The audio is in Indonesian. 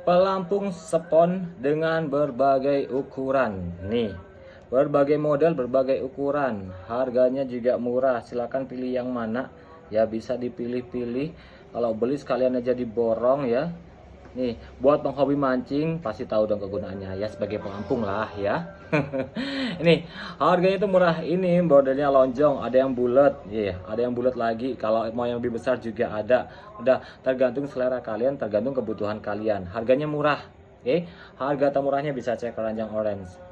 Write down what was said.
Pelampung spon dengan berbagai ukuran. Nih, berbagai model, berbagai ukuran. Harganya juga murah. Silahkan pilih yang mana. Ya bisa dipilih-pilih. Kalau beli sekalian aja diborong ya. Nih, buat penghobi mancing pasti tahu dong kegunaannya ya, sebagai pelampung lah ya. Ini harganya itu murah. Ini modelnya lonjong, ada yang bulat, iya, ada yang bulat lagi. Kalau mau yang lebih besar juga ada. Udah tergantung selera kalian, tergantung kebutuhan kalian. Harganya murah. Oke, harga termurahnya bisa cek keranjang orange.